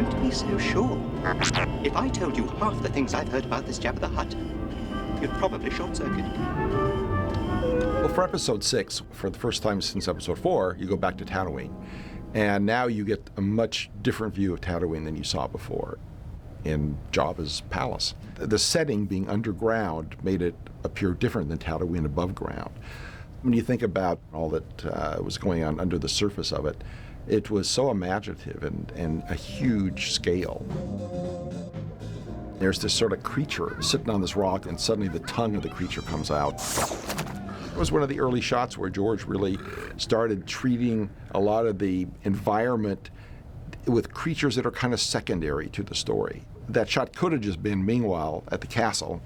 Don't be so sure. If I told you half the things I've heard about this Jabba the Hutt, you'd probably short-circuit. Well, for episode 6, for the first time since episode 4, you go back to Tatooine. And now you get a much different view of Tatooine than you saw before in Jabba's palace. The setting being underground made it appear different than Tatooine above ground. When you think about all that was going on under the surface of it, it was so imaginative and a huge scale. There's this sort of creature sitting on this rock, and suddenly the tongue of the creature comes out. It was one of the early shots where George really started treating a lot of the environment with creatures that are kind of secondary to the story. That shot could have just been Meanwhile at the castle,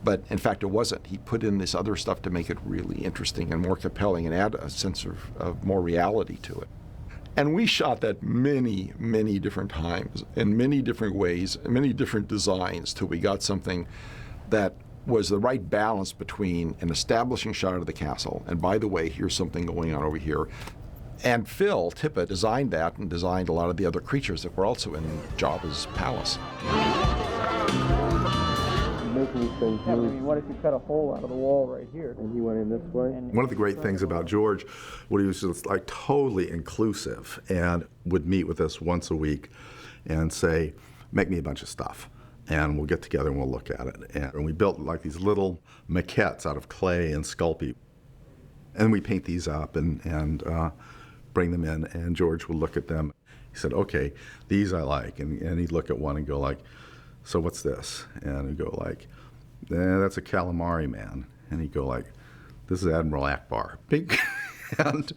but in fact it wasn't. He put in this other stuff to make it really interesting and more compelling and add a sense of more reality to it. And we shot that many, many different times, in many different ways, many different designs, till we got something that was the right balance between an establishing shot of the castle, and by the way, here's something going on over here. And Phil Tippett designed that and designed a lot of the other creatures that were also in Jabba's palace. Making these things move. I mean, what if you cut a hole out of the wall right here? And he went in this way? One of the great things about George, what he was just like totally inclusive and would meet with us once a week and say, make me a bunch of stuff. And we'll get together and we'll look at it. And we built like these little maquettes out of clay and Sculpey. And we paint these up and bring them in, and George would look at them. He said, okay, these I like. And he'd look at one and go like, so what's this? And he'd go like, that's a calamari man. And he'd go like, this is Admiral Akbar. Pink. and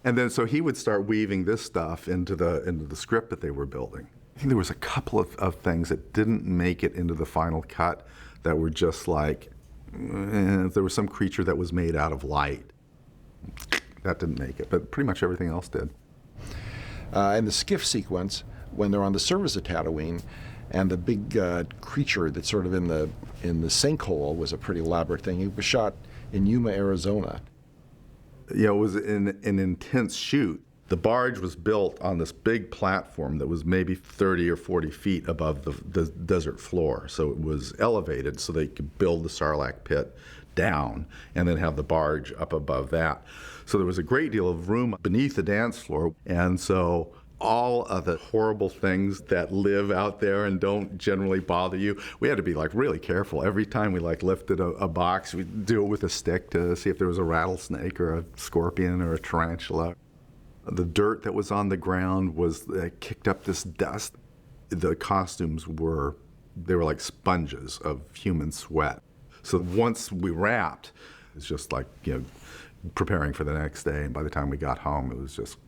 then so he would start weaving this stuff into the script that they were building. I think there was a couple of things that didn't make it into the final cut that were just like, there was some creature that was made out of light. That didn't make it, but pretty much everything else did. In the skiff sequence, when they're on the surface of Tatooine, and the big creature that's sort of in the sinkhole was a pretty elaborate thing. It was shot in Yuma, Arizona. Yeah, it was an intense shoot. The barge was built on this big platform that was maybe 30 or 40 feet above the desert floor. So it was elevated so they could build the Sarlacc pit down and then have the barge up above that. So there was a great deal of room beneath the dance floor. And so all of the horrible things that live out there and don't generally bother you, we had to be like really careful. Every time we like lifted a box, we'd do it with a stick to see if there was a rattlesnake or a scorpion or a tarantula. The dirt that was on the ground was kicked up this dust. The costumes were like sponges of human sweat. So once we wrapped, it was just like, preparing for the next day. And by the time we got home, it was just.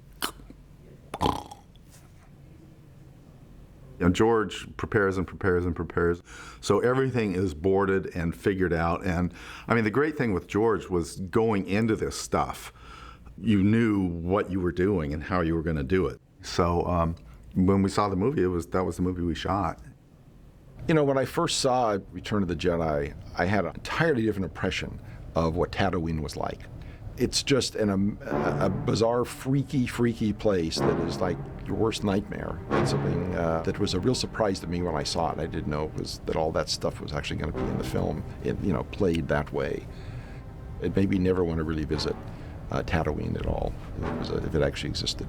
George prepares and prepares and prepares. So everything is boarded and figured out. And I mean, the great thing with George was going into this stuff, you knew what you were doing and how you were going to do it. So when we saw the movie, that was the movie we shot. When I first saw Return of the Jedi, I had an entirely different impression of what Tatooine was like. It's just a bizarre, freaky place that is like your worst nightmare. It's something that was a real surprise to me when I saw it. I didn't know that all that stuff was actually going to be in the film, played that way. It made me never want to really visit Tatooine at all, if it actually existed.